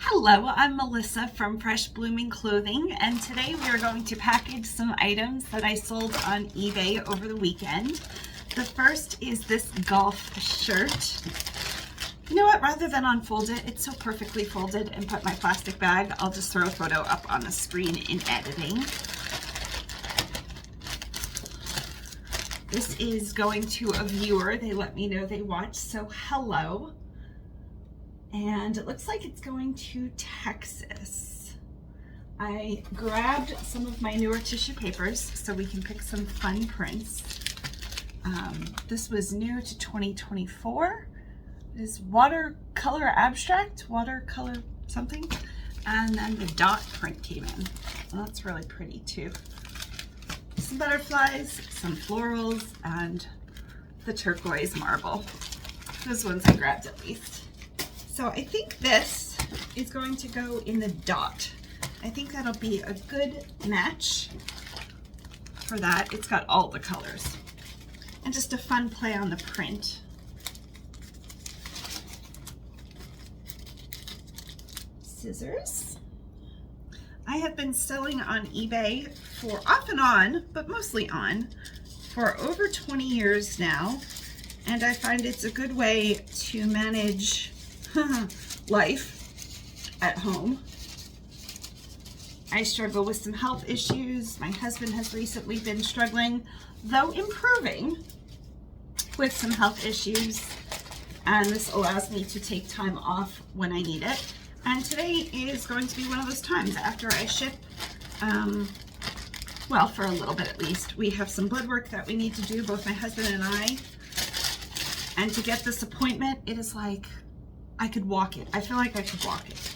Hello, I'm Mellissa from Fresh Blooming Clothing, and today we are going to package some items that I sold on eBay over the weekend. The first is this golf shirt. You know what, rather than unfold it, it's so perfectly folded and put in my plastic bag, I'll just throw a photo up on the screen in editing. This is going to a viewer. They let me know they watched, so hello. And it looks like it's going to Texas. I grabbed some of my newer tissue papers so we can pick some fun prints. This was new to 2024. It is watercolor abstract, watercolor something. And then the dot print came in. Well, that's really pretty too. Some butterflies, some florals, and the turquoise marble. Those ones I grabbed at least. So I think this is going to go in the dot. I think that'll be a good match for that. It's got all the colors. And just a fun play on the print. Scissors. I have been selling on eBay for off and on, but mostly on, for over 20 years now. And I find it's a good way to manage life at home. I struggle with some health issues. My husband has recently been struggling, though improving, with some health issues, and this allows me to take time off when I need it. And today is going to be one of those times after I ship, well, for a little bit at least. We have some blood work that we need to do, both my husband and I, and to get this appointment, it is like I could walk it. I feel like I could walk it.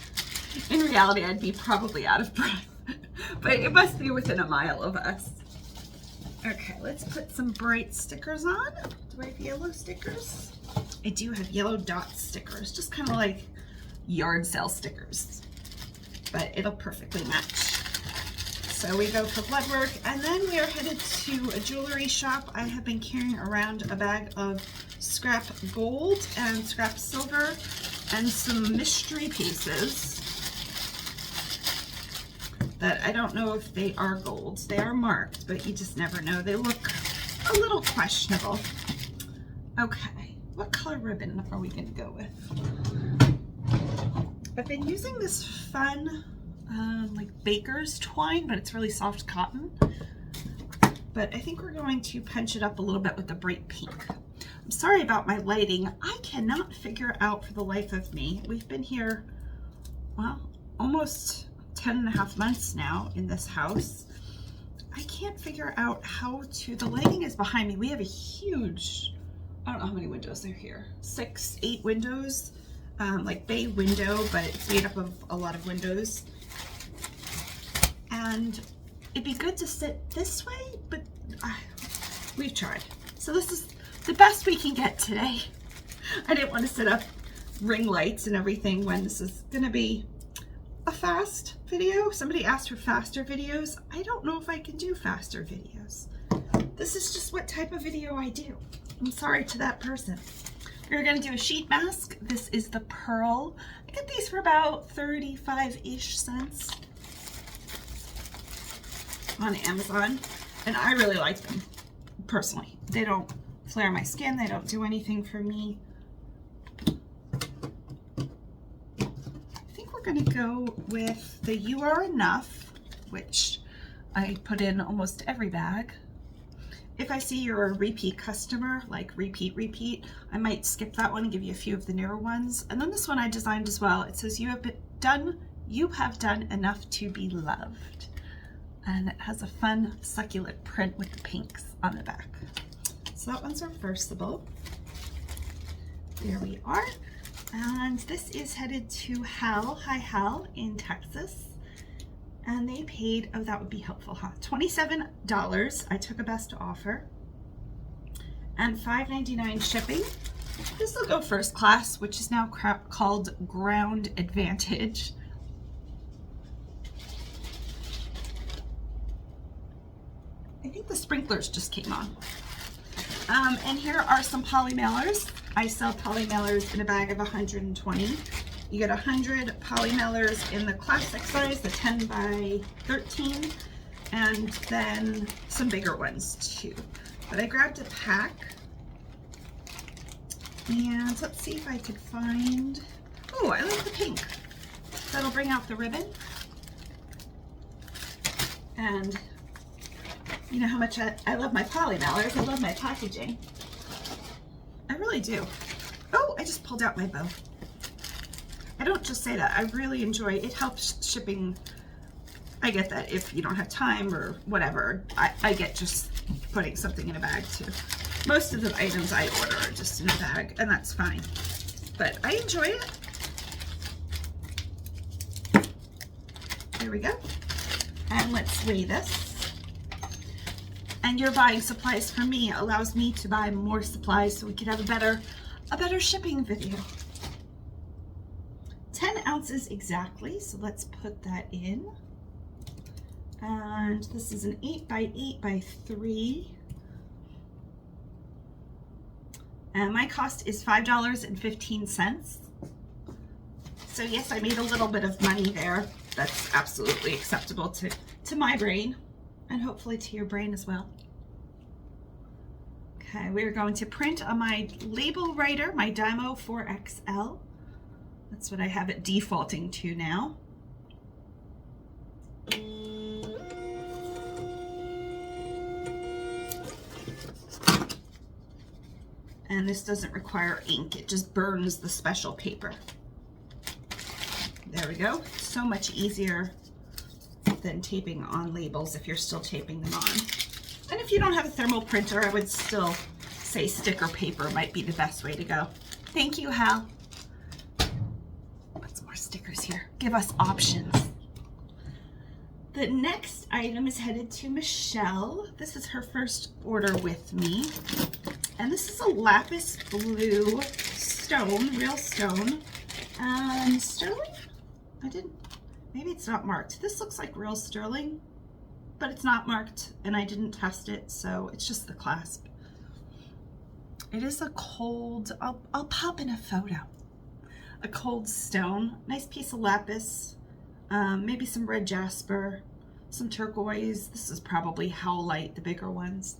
In reality, I'd be probably out of breath, but it must be within a mile of us. Okay, let's put some bright stickers on. Do I have yellow stickers? I do have yellow dot stickers, just kind of like yard sale stickers, but it'll perfectly match. So we go for blood work, and then we are headed to a jewelry shop. I have been carrying around a bag of scrap gold and scrap silver and some mystery pieces that I don't know if they are gold. They are marked, but you just never know. They look a little questionable. Okay, what color ribbon are we gonna go with? I've been using this fun like baker's twine, but it's really soft cotton. But I think we're going to punch it up a little bit with the bright pink. I'm sorry about my lighting. I cannot figure out for the life of me. We've been here, well, almost 10.5 months now in this house. I can't figure out how to, the lighting is behind me. We have a huge, I don't know how many windows are here. 6, 8 windows, like bay window, but it's made up of a lot of windows. And it'd be good to sit this way, but we've tried. So this is the best we can get today. I didn't want to set up ring lights and everything when this is gonna be a fast video. Somebody asked for faster videos. I don't know if I can do faster videos. This is just what type of video I do. I'm sorry to that person. We're gonna do a sheet mask. This is the pearl. I get these for about 35-ish cents on Amazon, and I really like them personally. They don't flare my skin, they don't do anything for me. I think we're gonna go with the You Are Enough, which I put in almost every bag. If I see you're a repeat customer, like repeat, I might skip that one and give you a few of the newer ones. And then this one I designed as well. It says you have done enough to be loved. And it has a fun succulent print with the pinks on the back. So that one's reversible. There we are. And this is headed to Hi Hal in Texas. And they paid, oh, that would be helpful, huh? $27. I took a best offer. And $5.99 shipping. This will go first class, which is now called Ground Advantage. I think the sprinklers just came on. And here are some poly mailers. I sell poly mailers in a bag of 120. You get 100 polymailers in the classic size, the 10 by 13, and then some bigger ones too. But I grabbed a pack, and let's see if I could find, oh, I like the pink. That'll bring out the ribbon. And you know how much I love my polymailers. I love my packaging. I really do. Oh, I just pulled out my bow. I don't just say that. I really enjoy it. It helps shipping. I get that if you don't have time or whatever. I get just putting something in a bag too. Most of the items I order are just in a bag, and that's fine. But I enjoy it. There we go. And let's weigh this. And you're buying supplies for me allows me to buy more supplies so we can have a better shipping video. 10 ounces exactly, so let's put that in. And this is an 8 by 8 by 3. And my cost is $5.15. So yes, I made a little bit of money there. That's absolutely acceptable to my brain, and hopefully to your brain as well. Okay, we're going to print on my label writer, my Dymo 4XL. That's what I have it defaulting to now. And this doesn't require ink, it just burns the special paper. There we go. So much easier than taping on labels if you're still taping them on. And if you don't have a thermal printer, I would still say sticker paper might be the best way to go. Thank you, Hal. Put some more stickers here. Give us options. The next item is headed to Michelle. This is her first order with me. And this is a Lapis Blue stone, real stone. And sterling? Maybe it's not marked. This looks like real sterling, but it's not marked and I didn't test it, so it's just the clasp. It is a cold, I'll pop in a photo. A cold stone, nice piece of lapis, maybe some red jasper, some turquoise. This is probably howlite, the bigger ones.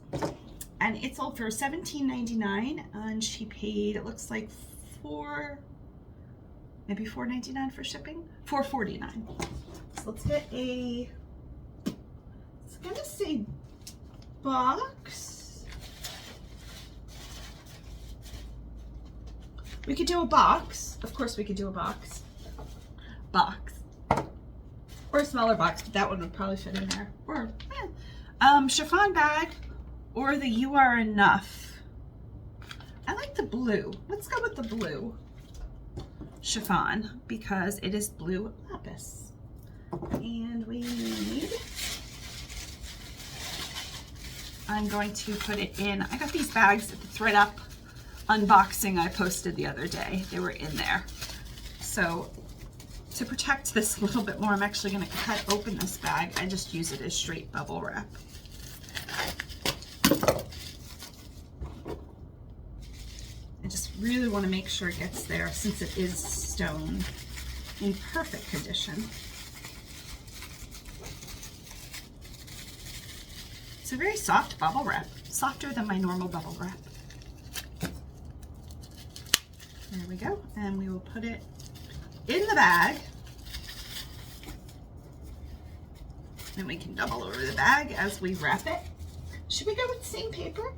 And it sold for $17.99 and she paid, it looks like maybe $4.99 for shipping? $4.49. So let's get it's gonna say box. We could do a box. Of course we could do a box. Or a smaller box, but that one would probably fit in there. Or, chiffon bag, or the You Are Enough. I like the blue. Let's go with the blue chiffon because it is blue lapis. And we need, I'm going to put it in, I got these bags at the Thread Up unboxing I posted the other day. They were in there. So to protect this a little bit more, I'm actually going to cut open this bag. I just use it as straight bubble wrap. I just really want to make sure it gets there since it is stone in perfect condition. It's a very soft bubble wrap, softer than my normal bubble wrap. There we go, and we will put it in the bag. And we can double over the bag as we wrap it. Should we go with the same paper?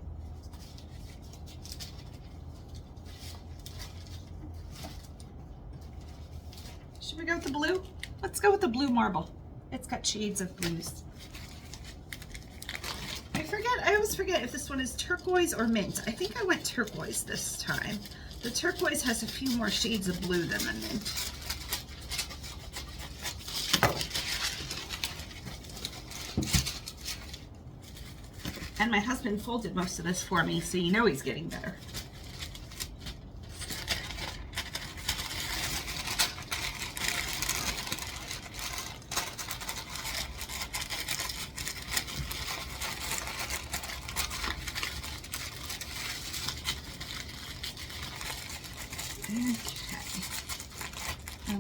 Should we go with the blue? Let's go with the blue marble. It's got shades of blues. I always forget if this one is turquoise or mint. I think I went turquoise this time. The turquoise has a few more shades of blue than the mint. And my husband folded most of this for me, so you know he's getting better.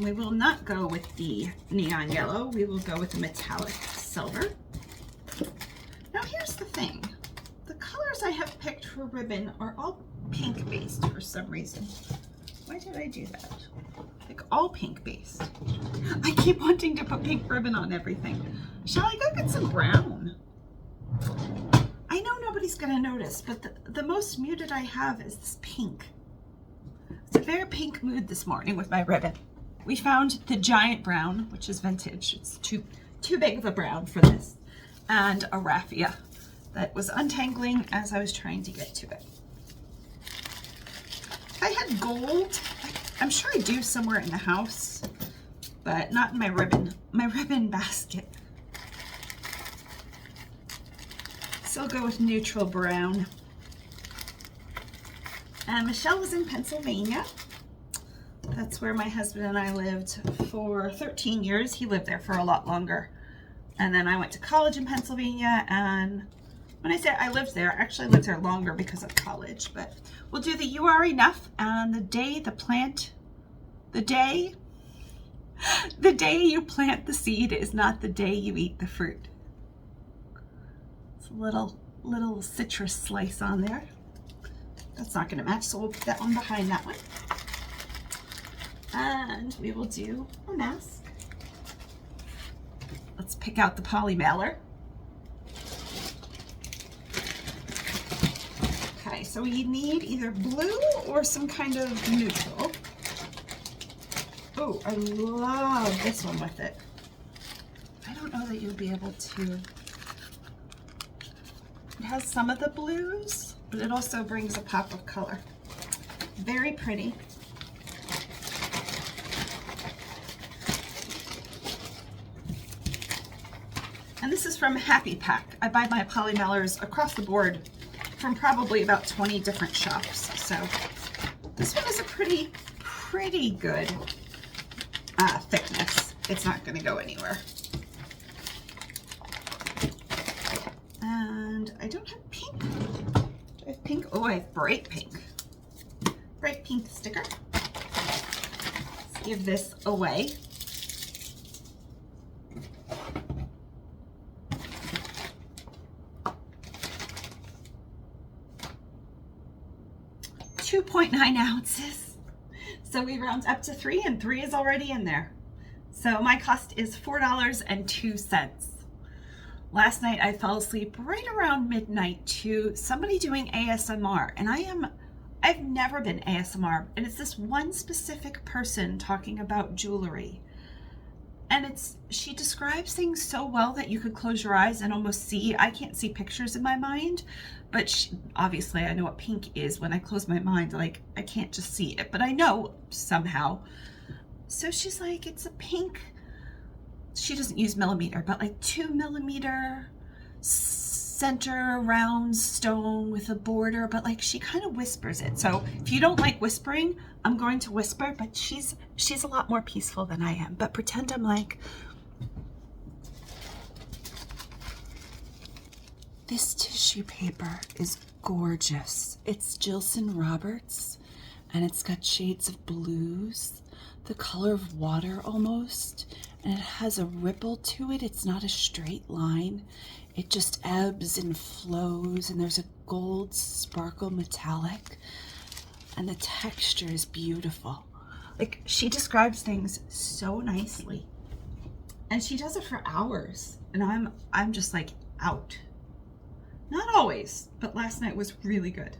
we will not go with the neon yellow. We will go with the metallic silver. Now here's the thing. The colors I have picked for ribbon are all pink based for some reason. Why did I do that? Like all pink based. I keep wanting to put pink ribbon on everything. Shall I go get some brown? I know nobody's gonna notice, but the most muted I have is this pink. It's a very pink mood this morning with my ribbon. We found the giant brown, which is vintage. It's too big of a brown for this. And a raffia that was untangling as I was trying to get to it. If I had gold, I'm sure I do somewhere in the house, but not in my ribbon basket. So I'll go with neutral brown. And Michelle was in Pennsylvania. That's where my husband and I lived for 13 years. He lived there for a lot longer. And then I went to college in Pennsylvania, and when I say I lived there, I actually lived there longer because of college. But we'll do the You Are Enough, and the day you plant the seed is not the day you eat the fruit. It's a little citrus slice on there. That's not going to match, so we'll put that one behind that one. And we will do a mask. Let's pick out the poly mailer. Okay, so we need either blue or some kind of neutral. Oh, I love this one with it. I don't know that you'll be able to. It has some of the blues, but it also brings a pop of color. Very pretty. And this is from Happy Pack. I buy my poly mailers across the board from probably about 20 different shops. So this one is a pretty good thickness. It's not going to go anywhere. And I don't have pink. Do I have pink? Oh, I have bright pink. Bright pink sticker. Let's give this away. .9 ounces. So we round up to 3, and 3 is already in there. So my cost is $4.02. Last night I fell asleep right around midnight to somebody doing ASMR, and I've never been ASMR, and it's this one specific person talking about jewelry. And she describes things so well that you could close your eyes and almost see. I can't see pictures in my mind, but obviously I know what pink is. When I close my mind, like I can't just see it, but I know somehow. So she's like, it's a pink, she doesn't use millimeter, but like 2 millimeter center round stone with a border, but like she kind of whispers it. So if you don't like whispering, I'm going to whisper, but she's a lot more peaceful than I am. But pretend I'm like, this tissue paper is gorgeous. It's Jilson Roberts, and it's got shades of blues, the color of water almost, and it has a ripple to it. It's not a straight line. It just ebbs and flows, and there's a gold sparkle metallic, and the texture is beautiful. Like, she describes things so nicely, and she does it for hours, and I'm just like out. Not always, but last night was really good.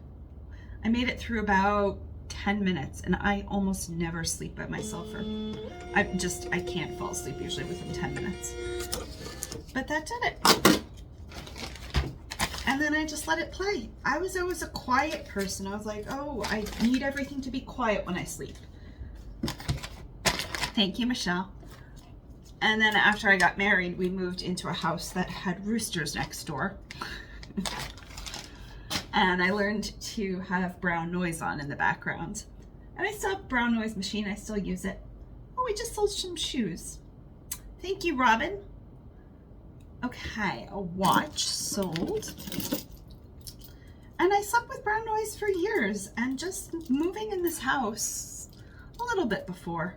I made it through about 10 minutes, and I almost never sleep by myself, or I can't fall asleep usually within 10 minutes. But that did it. And then I just let it play. I was always a quiet person. I was like, oh, I need everything to be quiet when I sleep. Thank you, Michelle. And then after I got married, we moved into a house that had roosters next door. And I learned to have brown noise on in the background. And I still have a brown noise machine. I still use it. Oh, we just sold some shoes. Thank you, Robin. Okay, a watch sold. And I slept with brown noise for years, and just moving in this house a little bit before.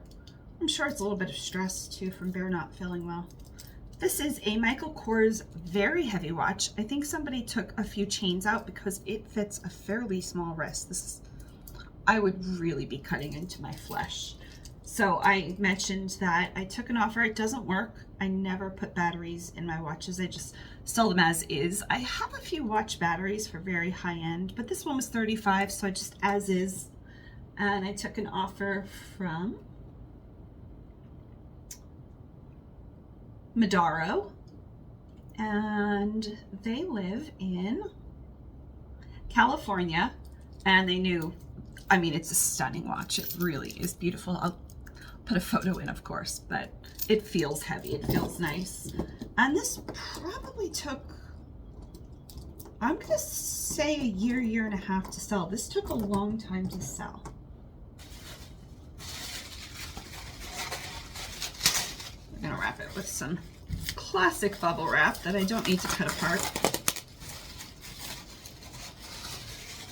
I'm sure it's a little bit of stress too from Bear not feeling well. This is a Michael Kors very heavy watch. I think somebody took a few chains out because it fits a fairly small wrist. This is, I would really be cutting into my flesh. So I mentioned that I took an offer. It doesn't work. I never put batteries in my watches. I just sell them as is. I have a few watch batteries for very high end, but this one was $35, so I just as is. And I took an offer from Madaro, and they live in California, and they knew, I mean, it's a stunning watch. It really is beautiful. I'll put a photo in, of course, but it feels heavy. It feels nice. And this probably took, I'm gonna say a year, year and a half to sell. This took a long time to sell. We're gonna wrap it with some classic bubble wrap that I don't need to cut apart.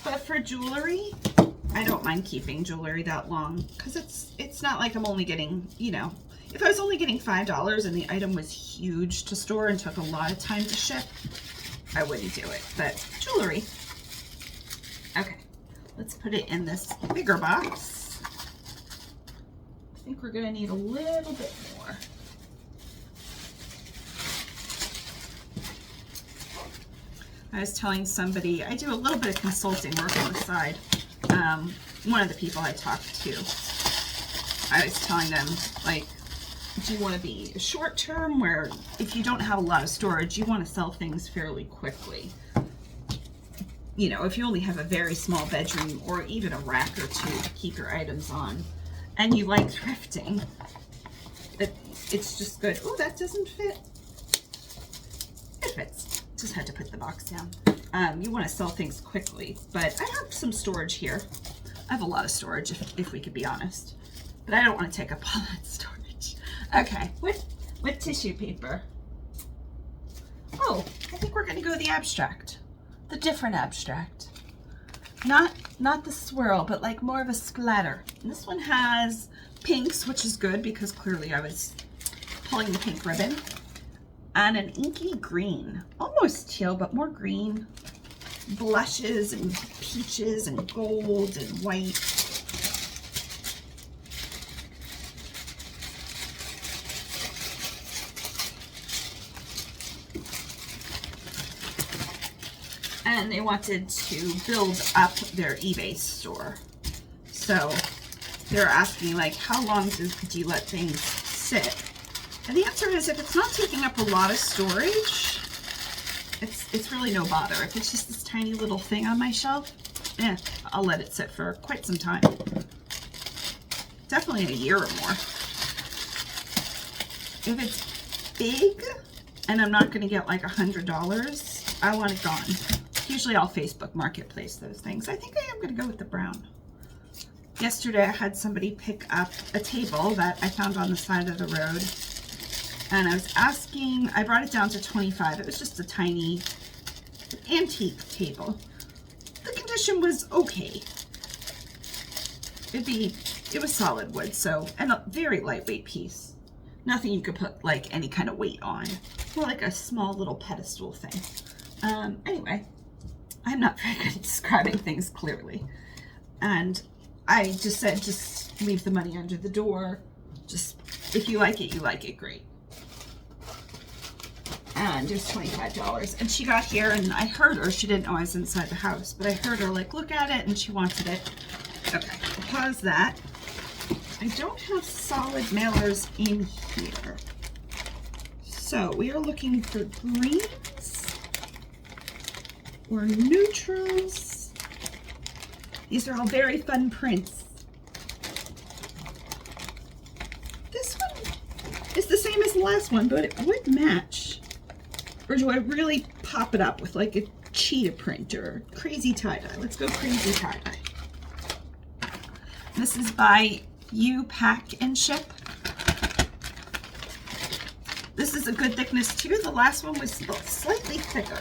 But for jewelry, I don't mind keeping jewelry that long because it's not like I'm only getting, you know, if I was only getting $5 and the item was huge to store and took a lot of time to ship, I wouldn't do it. But jewelry. Okay, let's put it in this bigger box. I think we're gonna need a little bit more. I was telling somebody, I do a little bit of consulting work on the side. One of the people I talked to, I was telling them, like, do you want to be short term where if you don't have a lot of storage, you want to sell things fairly quickly? You know, if you only have a very small bedroom or even a rack or two to keep your items on, and you like thrifting, it's just good. Oh, that doesn't fit. It fits. Just had to put the box down. You want to sell things quickly, but I have some storage here. I have a lot of storage, if we could be honest, but I don't want to take up all that storage. Okay, with tissue paper. Oh, I think we're going to go the abstract, the different abstract. Not the swirl, but like more of a splatter. And this one has pinks, which is good because clearly I was pulling the pink ribbon. And an inky green, almost teal, but more green. Blushes and peaches and gold and white. And they wanted to build up their eBay store. So they're asking, like, how long do you let things sit? And the answer is, if it's not taking up a lot of storage, it's really no bother. If it's just this tiny little thing on my shelf, I'll let it sit for quite some time. Definitely a year or more. If it's big and I'm not going to get like $100, I want it gone. Usually I'll Facebook Marketplace those things. I think I am going to go with the brown. Yesterday I had somebody pick up a table that I found on the side of the road. And I was asking, I brought it down to 25. It was just a tiny antique table. The condition was okay. It was solid wood, so, and a very lightweight piece. Nothing you could put like any kind of weight on. More like a small little pedestal thing. Anyway, I'm not very good at describing things clearly. And I just said, just leave the money under the door. Just, if you like it, great. And there's $25. And she got here and I heard her, she didn't know I was inside the house, but I heard her like, look at it, and she wanted it. Okay, pause that. I don't have solid mailers in here. So we are looking for greens or neutrals. These are all very fun prints. This one is the same as the last one, but it would match. Or do I really pop it up with like a cheetah print or crazy tie-dye? Let's go crazy tie-dye. This is by You Pack and Ship. This is a good thickness too. The last one was slightly thicker.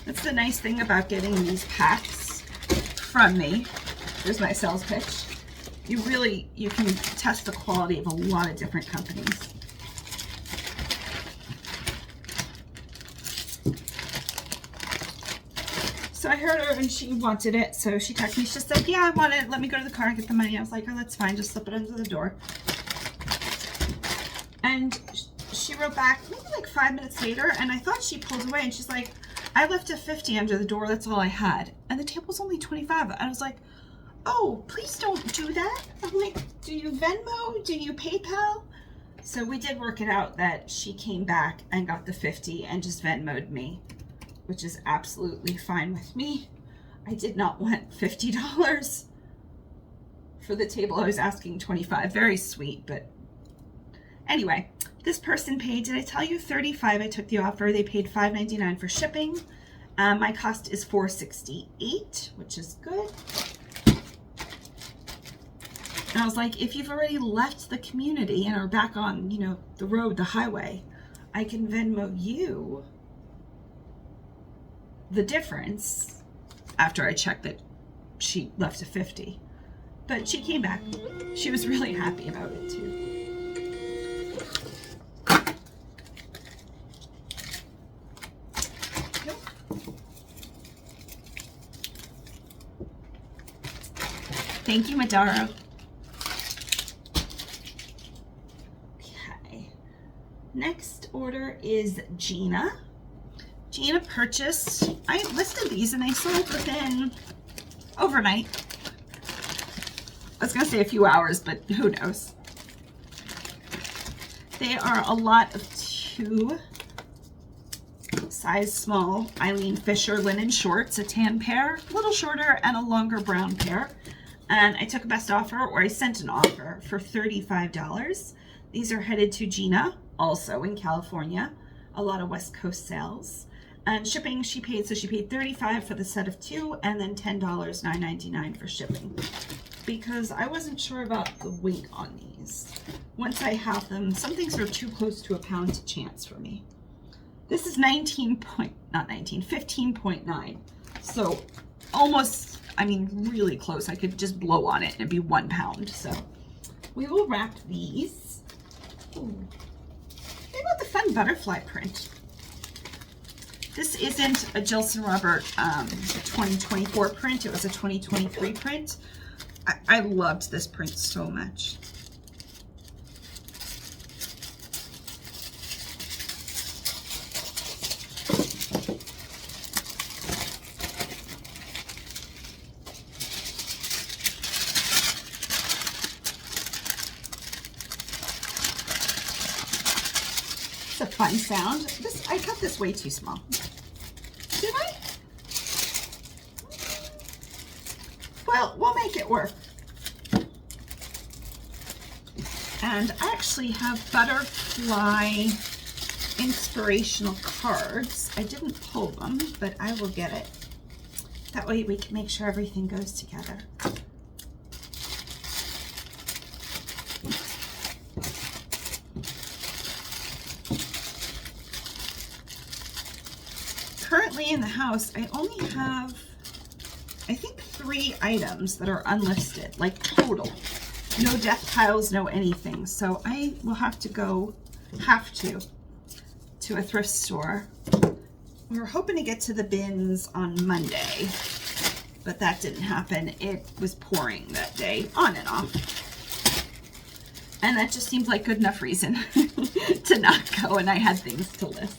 That's the nice thing about getting these packs from me. Here's my sales pitch. you can test the quality of a lot of different companies. So I heard her and she wanted it, so she texted me. She said, yeah, I want it. Let me go to the car and get the money. I was like, oh, that's fine. Just slip it under the door. And she wrote back maybe like 5 minutes later, and I thought she pulled away, and she's like, I left a 50 under the door. That's all I had. And the table was only 25. And I was like, oh, please don't do that. I'm like, do you Venmo? Do you PayPal? So we did work it out that she came back and got the 50 and just Venmo'd me, which is absolutely fine with me. I did not want $50 for the table. I was asking 25. Very sweet, but anyway, this person paid, did I tell you, $35? I took the offer. They paid $5.99 for shipping. My cost is $4.68, which is good. And I was like, if you've already left the community and are back on, you know, the road, the highway, I can Venmo you the difference after I checked that she left a 50. But she came back. She was really happy about it too. Thank you, Madara. Okay. Next order is Gina. Gina purchased, I listed these and they sold within overnight. I was gonna say a few hours, but who knows? They are a lot of 2 size small Eileen Fisher linen shorts, a tan pair, a little shorter, and a longer brown pair. And I took a best offer, or I sent an offer for $35. These are headed to Gina, also in California. A lot of West Coast sales. And shipping, she paid $35 for the set of 2, and then $10, $9.99 for shipping. Because I wasn't sure about the weight on these. Once I have them, some things are too close to a pound to chance for me. This is 15.9. So almost, I mean, really close. I could just blow on it and it'd be 1 pound. So we will wrap these. Ooh. They got the fun butterfly print. This isn't a Jilson Robert 2024 print. It was a 2023 print. I loved this print so much. It's a fun sound. I cut this way too small. Did I? Well, we'll make it work. And I actually have butterfly inspirational cards. I didn't pull them, but I will get it. That way we can make sure everything goes together. Currently in the house, I only have, I think, 3 items that are unlisted, like total. No death piles, no anything. So I will have to go, to a thrift store. We were hoping to get to the bins on Monday, but that didn't happen. It was pouring that day, on and off. And that just seemed like good enough reason to not go, and I had things to list.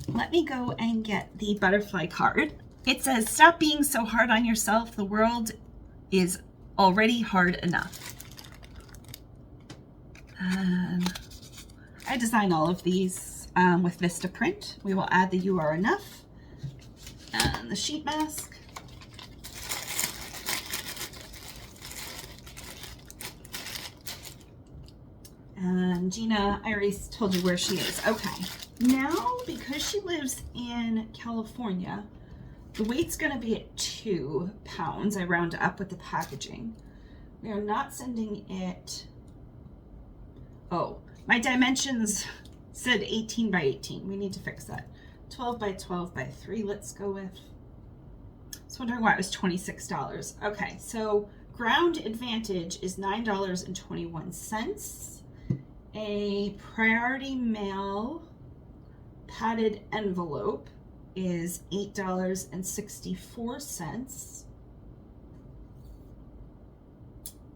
Let me go and get the butterfly card. It says, stop being so hard on yourself. The world is already hard enough. I design all of these with Vista Print. We will add the You Are Enough and the sheet mask. And Gina, I already told you where she is. Okay. Now, because she lives in California, the weight's going to be at 2 pounds. I round up with the packaging. We are not sending it. Oh, my dimensions said 18 by 18. We need to fix that. 12 by 12 by 3, let's go with. was wondering why it was $26. Okay, so Ground Advantage is $9.21. A Priority Mail padded envelope is $8.64.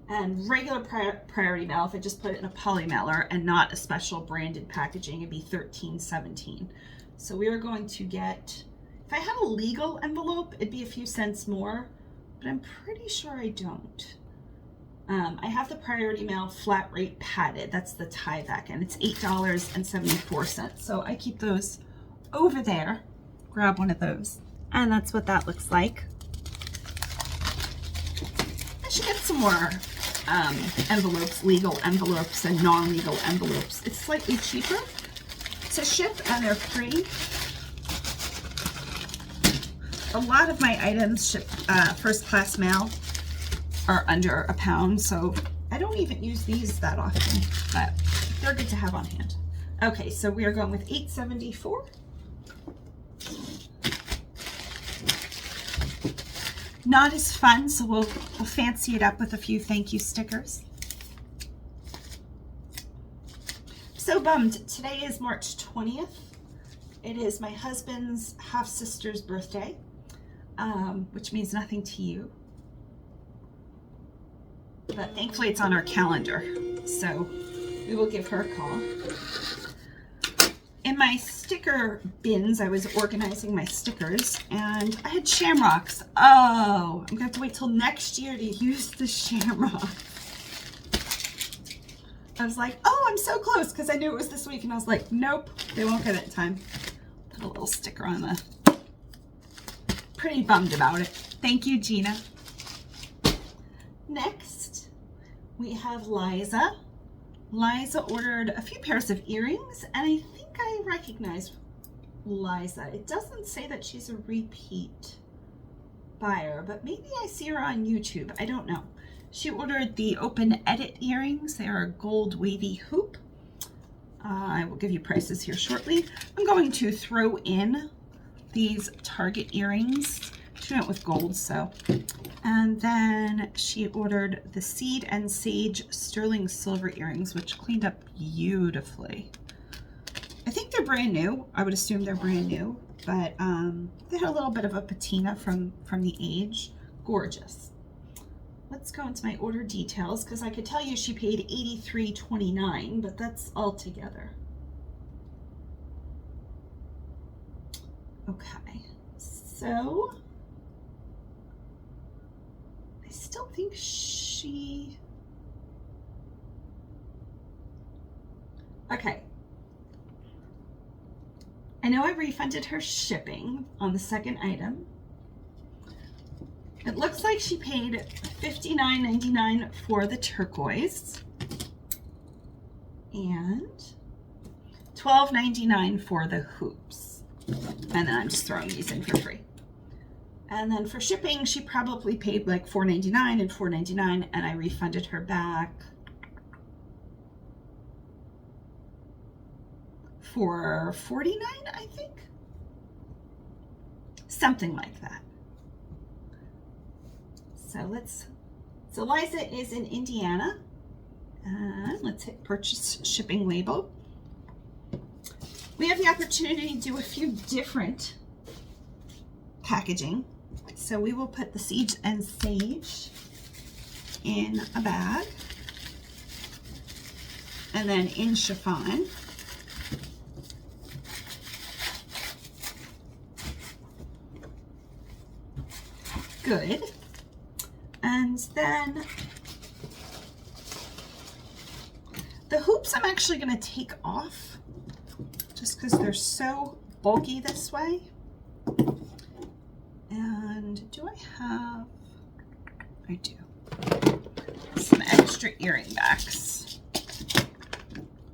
And regular Priority Mail, if I just put it in a poly mailer and not a special branded packaging, it'd be $13.17. So we are going to get, if I had a legal envelope, it'd be a few cents more, but I'm pretty sure I don't. I have the Priority Mail flat rate padded. That's the Tyvek, and it's $8.74. So I keep those over there. Grab one of those. And that's what that looks like. I should get some more envelopes, legal envelopes and non-legal envelopes. It's slightly cheaper to ship and they're free. A lot of my items ship first class mail are under £1, so I don't even use these that often, but they're good to have on hand. Okay, so we are going with $8.74. Not as fun, so we'll fancy it up with a few thank you stickers. So bummed. Today is March 20th. It is my husband's half-sister's birthday, which means nothing to you. But thankfully it's on our calendar, so we will give her a call. In my sticker bins, I was organizing my stickers, and I had shamrocks. Oh, I'm gonna have to wait till next year to use the shamrock. I was like, oh, I'm so close, because I knew it was this week, and I was like, nope, they won't get it in time. Put a little sticker on the... Pretty bummed about it. Thank you, Gina. Next, we have Liza. Liza ordered a few pairs of earrings, and I think I recognize Liza. It doesn't say that she's a repeat buyer, but maybe I see her on YouTube. I don't know. She ordered the Open Edit earrings. They are a gold wavy hoop. I will give you prices here shortly. I'm going to throw in these Target earrings. She went with gold, so. And then she ordered the Seed and Sage sterling silver earrings, which cleaned up beautifully. I think they're brand new. I would assume they're brand new, but they had a little bit of a patina from the age. Gorgeous. Let's go into my order details, because I could tell you she paid $83.29, but that's all together. Okay, so I still think she... Okay. I know I refunded her shipping on the second item. It looks like she paid $59.99 for the turquoise and $12.99 for the hoops. And then I'm just throwing these in for free. And then for shipping, she probably paid like $4.99 and $4.99, and I refunded her back for $49, I think. Something like that. So Liza is in Indiana. And let's hit purchase shipping label. We have the opportunity to do a few different packaging. So we will put the Seeds and Sage in a bag and then in chiffon. Good. And then the hoops I'm actually going to take off just because they're so bulky this way. And do I have, I do, some extra earring backs.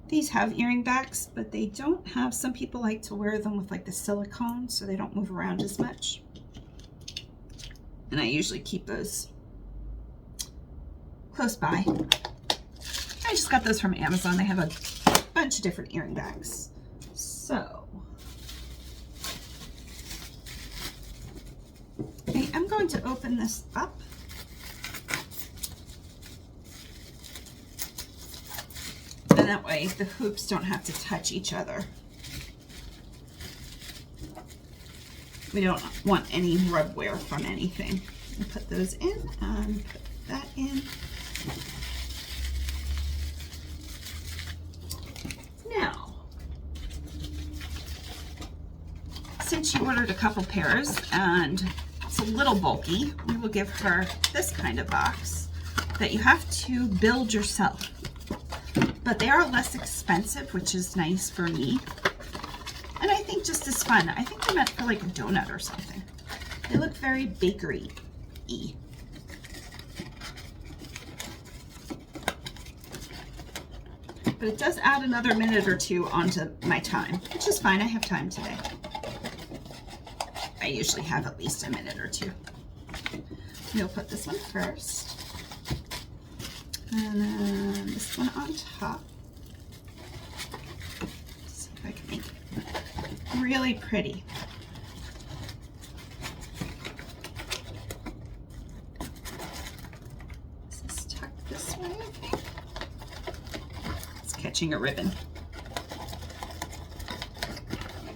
These have earring backs, but they don't have, some people like to wear them with like the silicone so they don't move around as much. And I usually keep those close by. I just got those from Amazon. They have a bunch of different earring backs. So I am going to open this up. And that way the hoops don't have to touch each other. We don't want any rub wear from anything. We'll put those in and put that in. Now, since she ordered a couple pairs and it's a little bulky, we will give her this kind of box that you have to build yourself. But they are less expensive, which is nice for me. And I think just as fun. I think they're meant for like a donut or something. They look very bakery-y. But it does add another minute or two onto my time, which is fine. I have time today. I usually have at least a minute or two. We'll put this one first. And then this one on top. See if I can make it really pretty. This is tucked this way, I think. It's catching a ribbon.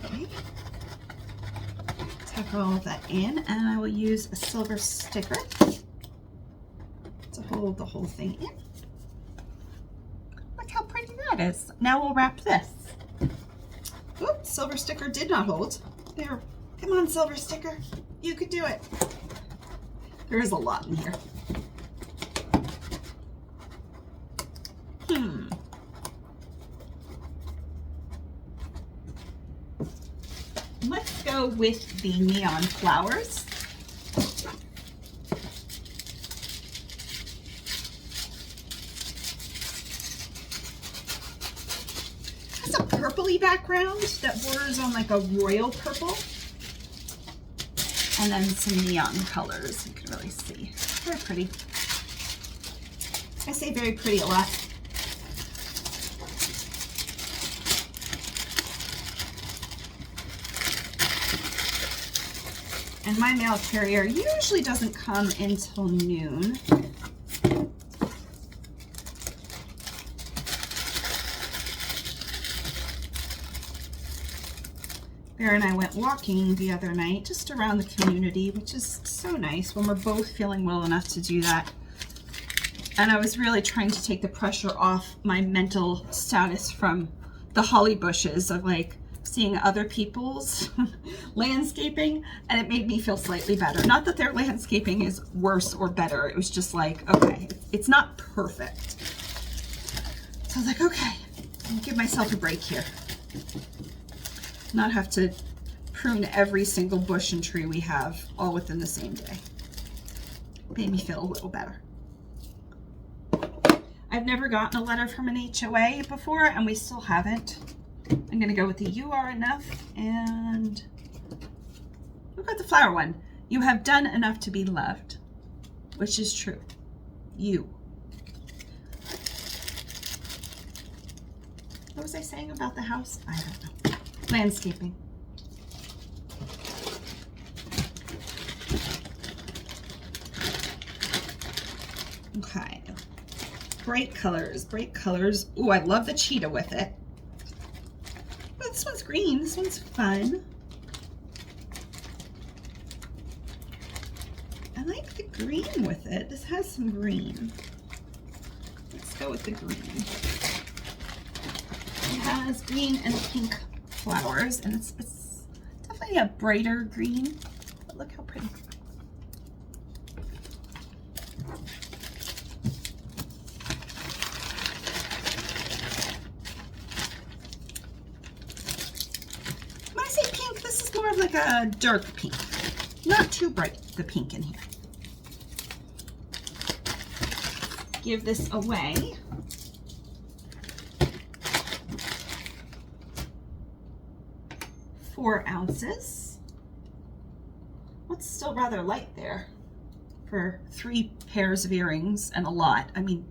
Okay. Tuck all of that in, and I will use a silver sticker to hold the whole thing in. Look how pretty that is. Now we'll wrap this. Oops, silver sticker did not hold. There, come on, silver sticker. You could do it. There is a lot in here. Let's go with the neon flowers. Purpley background that borders on like a royal purple, and then some neon colors. You can really see. Very pretty. I say very pretty a lot. And my mail carrier usually doesn't come until noon. Bear and I went walking the other night just around the community, which is so nice when we're both feeling well enough to do that. And I was really trying to take the pressure off my mental status from the holly bushes of like seeing other people's landscaping, and it made me feel slightly better. Not that their landscaping is worse or better. It was just like, okay, it's not perfect. So I was like, okay, I'll give myself a break here. Not have to prune every single bush and tree we have all within the same day. Made me feel a little better. I've never gotten a letter from an HOA before, and we still haven't. I'm gonna go with the "You Are Enough," and look at the flower one. You have done enough to be loved, which is true. You. What was I saying about the house? I don't know. Landscaping. Okay. Bright colors, bright colors. Ooh, I love the cheetah with it. Oh, this one's green. This one's fun. I like the green with it. This has some green. Let's go with the green. It has green and pink flowers, and it's definitely a brighter green, but look how pretty. When I say pink, this is more of like a dark pink, not too bright, the pink in here. Give this away. $4 ounces. What's still rather light there for 3 pairs of earrings and a lot. I mean,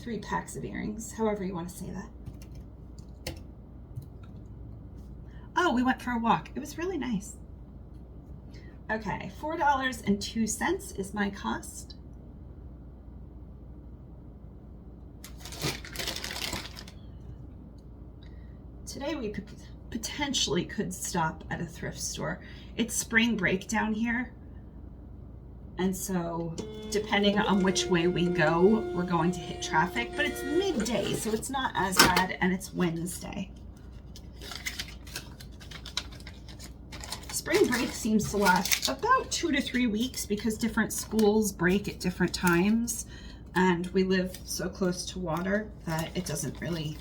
3 packs of earrings, however you want to say that. Oh, we went for a walk. It was really nice. Okay, $4.02 is my cost. Today we potentially could stop at a thrift store. It's spring break down here, and so depending on which way we go, we're going to hit traffic, but it's midday, so it's not as bad, and it's Wednesday. Spring break seems to last about 2 to 3 weeks because different schools break at different times, and we live so close to water that it doesn't really,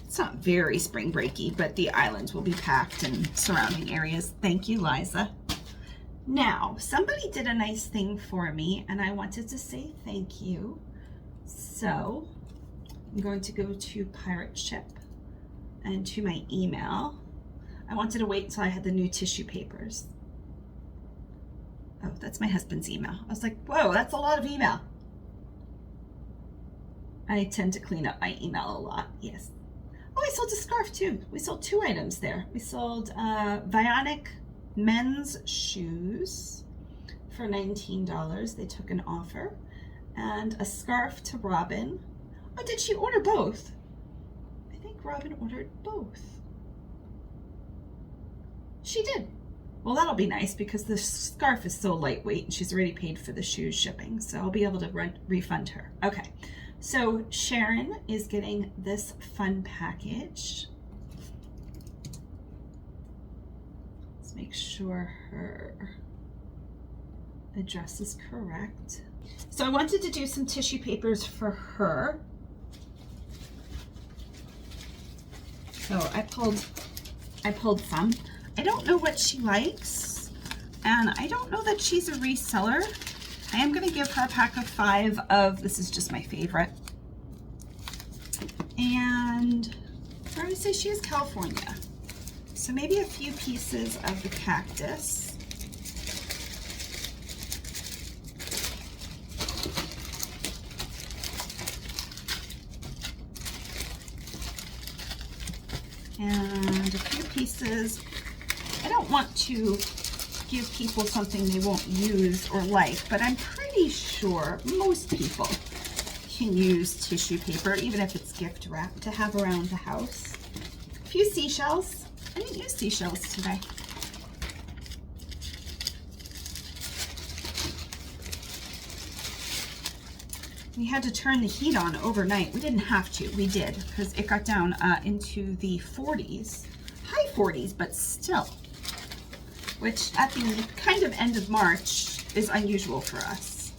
it's not very spring breaky, but the islands will be packed and surrounding areas. Thank you, Liza. Now, somebody did a nice thing for me and I wanted to say thank you. So I'm going to go to Pirate Ship and to my email. I wanted to wait until I had the new tissue papers. Oh, that's my husband's email. I was like, whoa, that's a lot of email. I tend to clean up my email a lot, yes. Oh, I sold a scarf too. We sold 2 items there. We sold Vionic men's shoes for $19. They took an offer. And a scarf to Robin. Oh, did she order both? I think Robin ordered both. She did. Well, that'll be nice because the scarf is so lightweight and she's already paid for the shoes shipping, so I'll be able to refund her. Okay, so Sharon is getting this fun package. Let's make sure her address is correct. So I wanted to do some tissue papers for her. So I pulled some. I don't know what she likes, and I don't know that she's a reseller. I am going to give her a pack of 5 of, this is just my favorite. And I would say she is California. So maybe a few pieces of the cactus. And a few pieces. I don't want to give people something they won't use or like, but I'm pretty sure most people can use tissue paper, even if it's gift wrap, to have around the house. A few seashells. I didn't use seashells today. We had to turn the heat on overnight. We didn't have to, we did, because it got down into the 40s, high 40s, but still. Which at the kind of end of March is unusual for us.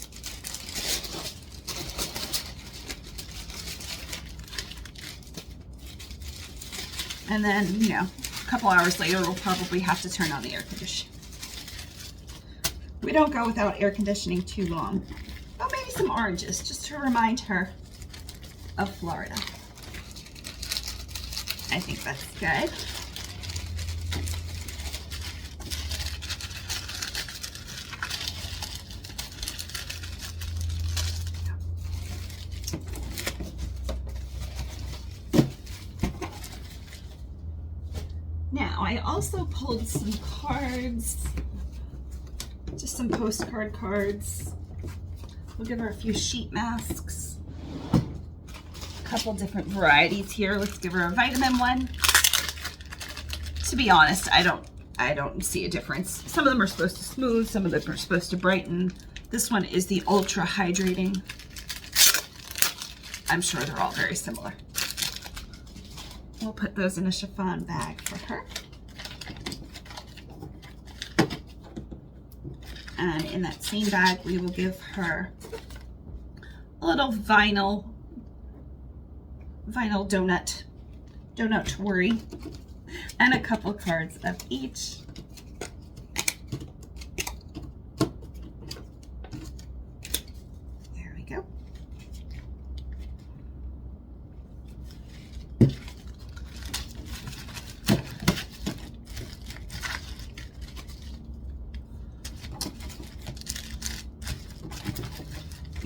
And then, you know, a couple hours later, we'll probably have to turn on the air conditioning. We don't go without air conditioning too long. Oh, maybe some oranges, just to remind her of Florida. I think that's good. Now, I also pulled some cards, just some postcard cards. We'll give her a few sheet masks, a couple different varieties here. Let's give her a vitamin one. To be honest, I don't see a difference. Some of them are supposed to smooth, some of them are supposed to brighten. This one is the ultra hydrating. I'm sure they're all very similar. We'll put those in a chiffon bag for her. And in that same bag, we will give her a little vinyl donut worry, and a couple cards of each. There we go.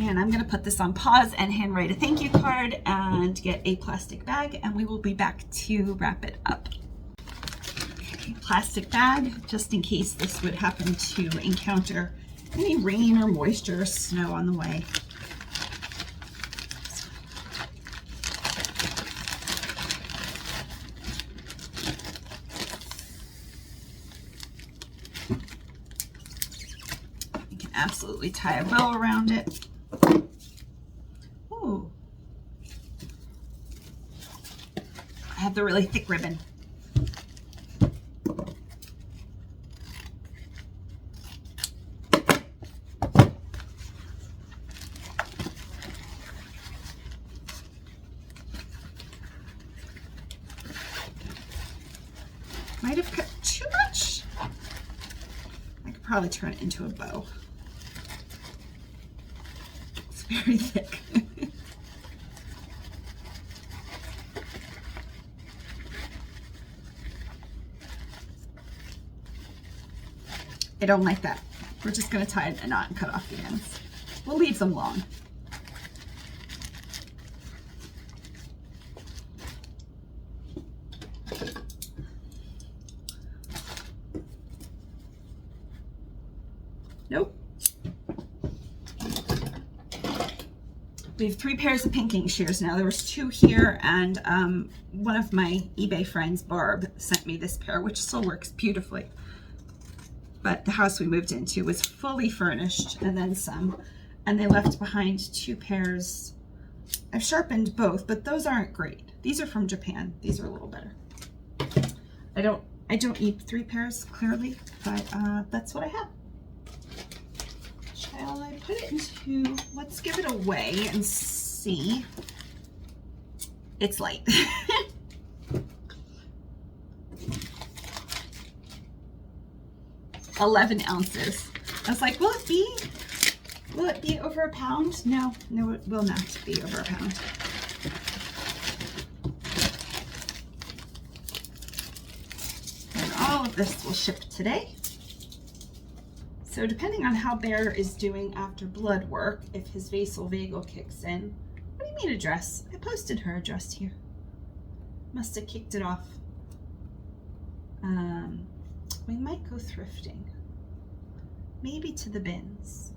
And I'm going to put this on pause and handwrite a thank you card and get a plastic bag, and we will be back to wrap it up. Okay. plastic bag just in case this would happen to encounter any rain or moisture or snow on the way. You can absolutely tie a bow around it. Ooh. I have the really thick ribbon. Might have cut too much. I could probably turn it into a bow. It's very thick. I don't like that. We're just going to tie a knot and cut off the ends. We'll leave them long. Nope. We have 3 pairs of pinking shears now. There was 2 here, and one of my eBay friends, Barb, sent me this pair, which still works beautifully. But the house we moved into was fully furnished and then some, and they left behind 2 pairs. I've sharpened both, but those aren't great. These are from Japan. These are a little better. I don't need 3 pairs clearly, but that's what I have. Shall I put it into, let's give it away and see. It's light. 11 ounces. I was like, will it be over a pound? No, it will not be over a pound. And all of this will ship today. So depending on how Bear is doing after blood work, if his vasovagal kicks in. What do you mean address? I posted her address here. Must have kicked it off. We might go thrifting. Maybe to the bins.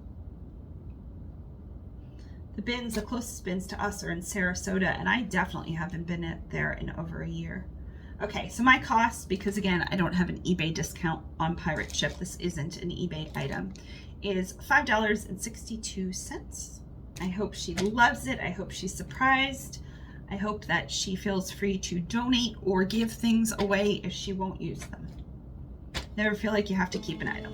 The bins, the closest bins to us are in Sarasota, and I definitely haven't been there in over a year. Okay, so my cost, because again, I don't have an eBay discount on Pirate Ship, this isn't an eBay item, is $5.62. I hope she loves it. I hope she's surprised. I hope that she feels free to donate or give things away if she won't use them. Never feel like you have to keep an item.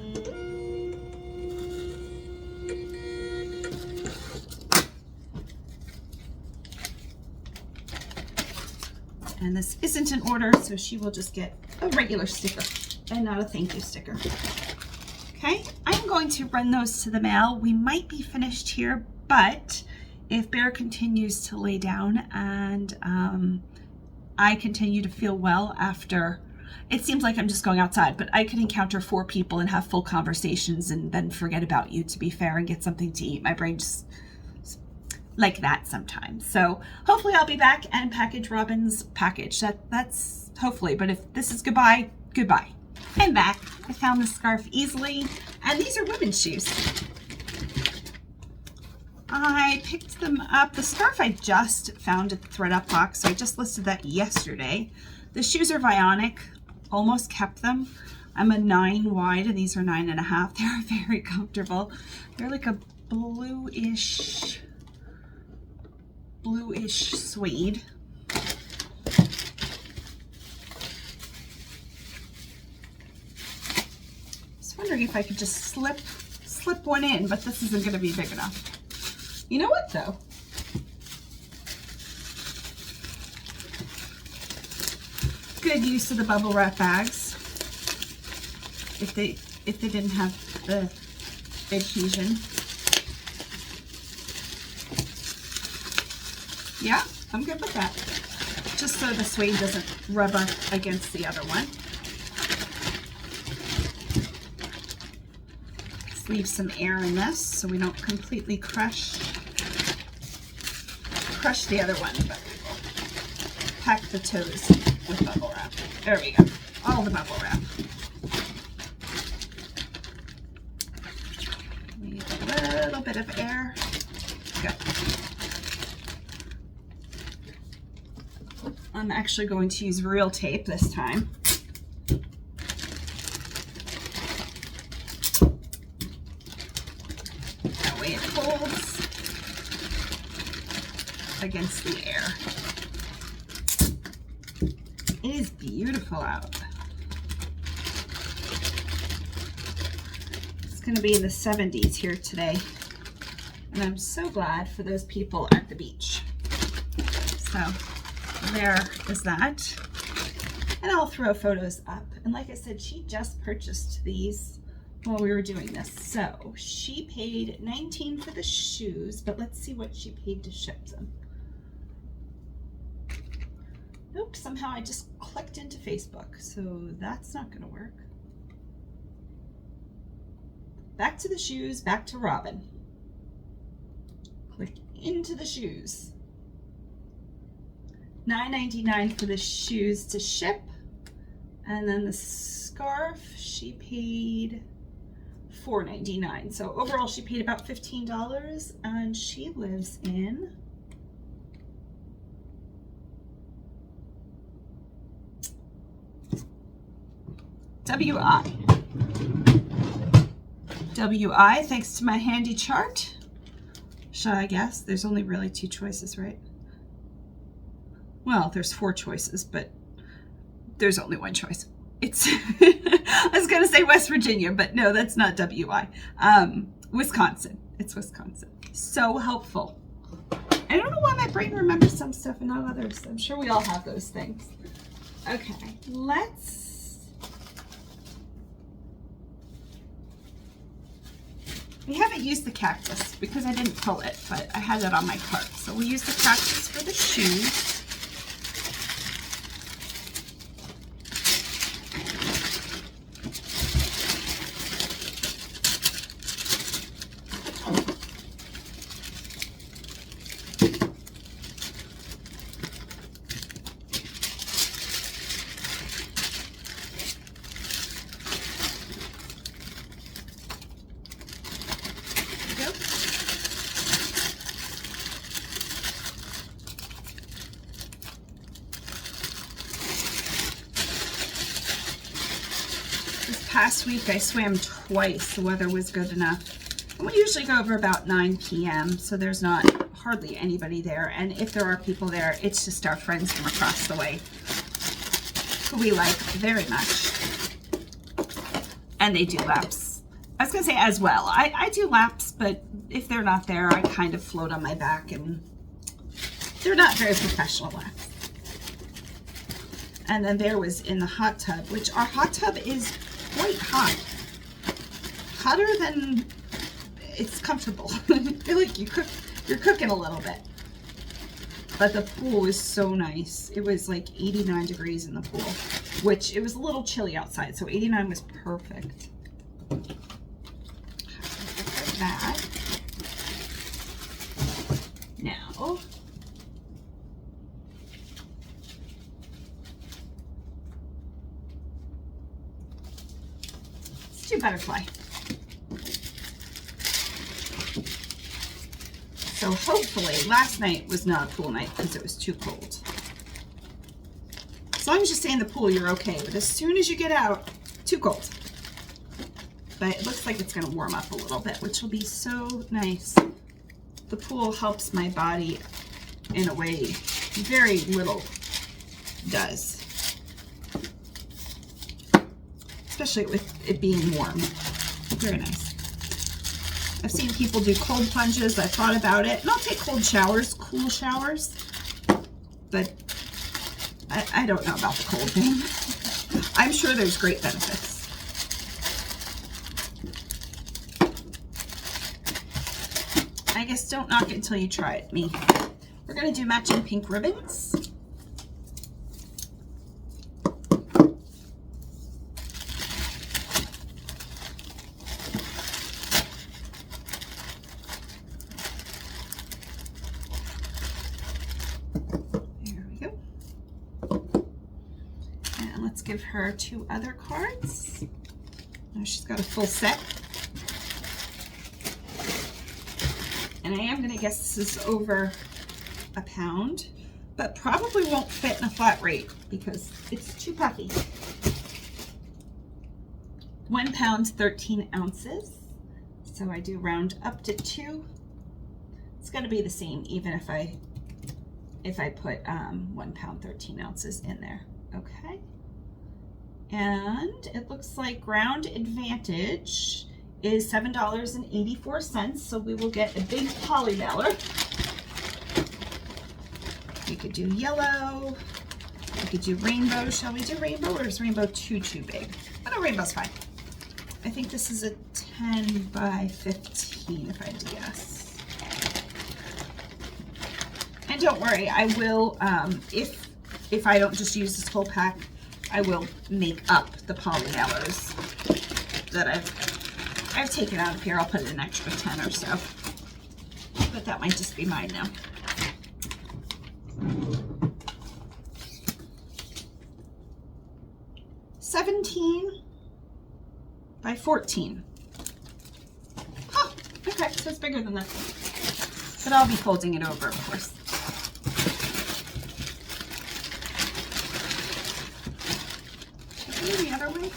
And this isn't an order, so she will just get a regular sticker and not a thank you sticker. Okay, I'm going to run those to the mail. We might be finished here, but if Bear continues to lay down and I continue to feel well after, it seems like I'm just going outside, but I could encounter 4 people and have full conversations and then forget about you, to be fair, and get something to eat. My brain just like that sometimes. So hopefully I'll be back and package Robin's package. That's hopefully, but if this is goodbye, goodbye. I'm back. I found the scarf easily, and these are women's shoes. I picked them up. The scarf I just found at the ThredUp box, so I just listed that yesterday. The shoes are Vionic, almost kept them. I'm a 9 wide, and these are 9.5. They're very comfortable. They're like a bluish suede. Just wondering if I could just slip one in, but this isn't going to be big enough. You know what though? Good use of the bubble wrap bags. If they didn't have the adhesion. Yeah, I'm good with that. Just so the suede doesn't rub up against the other one. Let's leave some air in this so we don't completely crush the other one, but pack the toes with bubble wrap. There we go. all the bubble wrap. Need a little bit of air. Good. I'm actually going to use real tape this time. That way it holds against the air. It is beautiful out. It's going to be in the 70s here today, and I'm so glad for those people at the beach. So there is that, and I'll throw photos up. And like I said, she just purchased these while we were doing this, so she paid $19 for the shoes, but let's see what she paid to ship them. Nope, somehow I just clicked into Facebook, so that's not going to work. Back to the shoes, back to Robin. Click into the shoes. $9.99 for the shoes to ship, and then the scarf she paid $4.99. So overall she paid about $15, and she lives in WI. WI, thanks to my handy chart. Should I guess? There's only really 2 choices, right? Well, there's 4 choices, but there's only 1 choice. It's, I was going to say West Virginia, but no, that's not WI. Wisconsin. It's Wisconsin. So helpful. I don't know why my brain remembers some stuff and not others. I'm sure we all have those things. Okay, we haven't used the cactus because I didn't pull it, but I had it on my cart. So we'll use the cactus for the shoes. Last week I swam twice. The weather was good enough. And we usually go over about 9 p.m. so there's not hardly anybody there. And if there are people there, it's just our friends from across the way who we like very much. And they do laps. I was going to say as well. I do laps, but if they're not there, I kind of float on my back, and they're not very professional laps. And then there was in the hot tub, which our hot tub is quite hot. Hotter than it's comfortable. I feel like you're cooking a little bit. But the pool was so nice. It was like 89 degrees in the pool, which it was a little chilly outside, so 89 was perfect. Like that. Now, let's do butterfly. So hopefully, last night was not a pool night because it was too cold. As long as you stay in the pool, you're okay. But as soon as you get out, too cold. But it looks like it's going to warm up a little bit, which will be so nice. The pool helps my body in a way very little does. Especially with it being warm. Very nice. I've seen people do cold plunges. I thought about it. And I'll take cold showers, cool showers. But I don't know about the cold thing. I'm sure there's great benefits. I guess don't knock it until you try it, me. We're going to do matching pink ribbons. give her 2 other cards. Now she's got a full set. And I am going to guess this is over a pound, but probably won't fit in a flat rate because it's too puffy. 1 pound, 13 ounces. So I do round up to 2. It's going to be the same even if I put 1 pound, 13 ounces in there. Okay. And it looks like Ground Advantage is $7.84. So we will get a big poly mailer. We could do yellow. We could do rainbow. Shall we do rainbow, or is rainbow too big? Oh no, rainbow's fine. I think this is a 10 by 15 if I had to guess. And don't worry, I will, if I don't just use this whole pack, I will make up the poly mailers that I've taken out of here. I'll put an extra 10 or so, but that might just be mine now. $17 by 14. Huh, okay, so it's bigger than that. But I'll be folding it over, of course. Should I go the other way?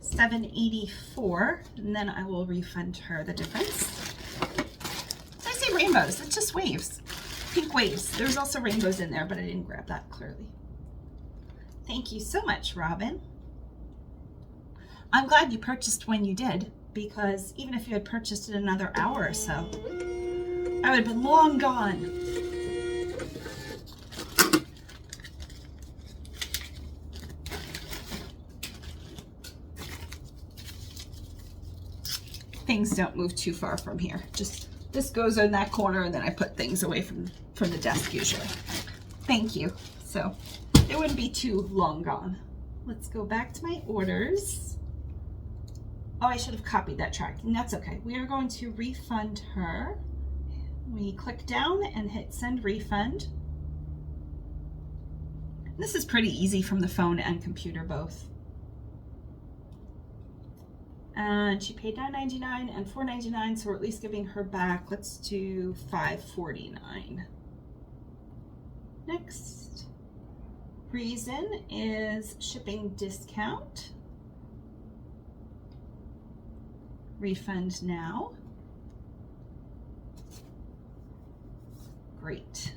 $7.84, and then I will refund her the difference. I say rainbows, it's just waves, pink waves. There's also rainbows in there, but I didn't grab that clearly. Thank you so much, Robin. I'm glad you purchased when you did, because even if you had purchased in another hour or so, I would have been long gone. Things don't move too far from here. Just this goes in that corner, and then I put things away from the desk usually. Thank you. So it wouldn't be too long gone. Let's go back to my orders. Oh, I should have copied that tracking. That's okay. We are going to refund her. We click down and hit send refund. This is pretty easy from the phone and computer both. And she paid $9.99 and $4.99, so we're at least giving her back. Let's do $5.49. Next. Reason is shipping discount. Refund now. Great.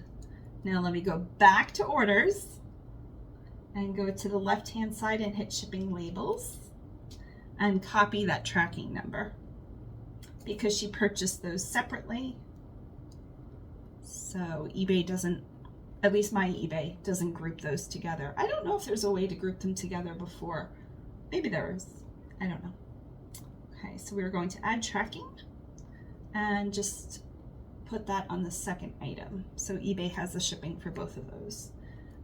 Now let me go back to orders and go to the left-hand side and hit shipping labels. And copy that tracking number because she purchased those separately. So eBay doesn't, at least my eBay doesn't group those together. I don't know if there's a way to group them together before. Maybe there is. I don't know. Okay, so we're going to add tracking and just put that on the second item. So eBay has the shipping for both of those.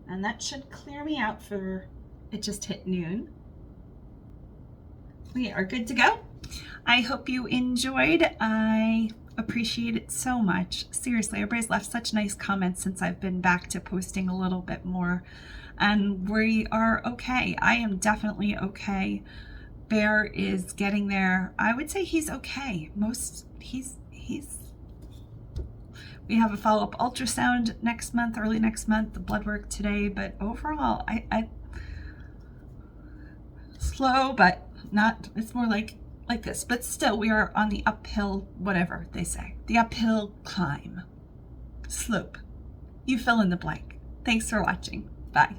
And that should clear me out for, it just hit noon. We are good to go. I hope you enjoyed. I appreciate it so much. Seriously, everybody's left such nice comments since I've been back to posting a little bit more. And we are okay. I am definitely okay. Bear is getting there. I would say he's okay. We have a follow-up ultrasound next month, early next month, the blood work today, but overall, I slow, but not, it's more like this, but still we are on the uphill, whatever they say, the uphill climb, slope. You fill in the blank. Thanks for watching. Bye.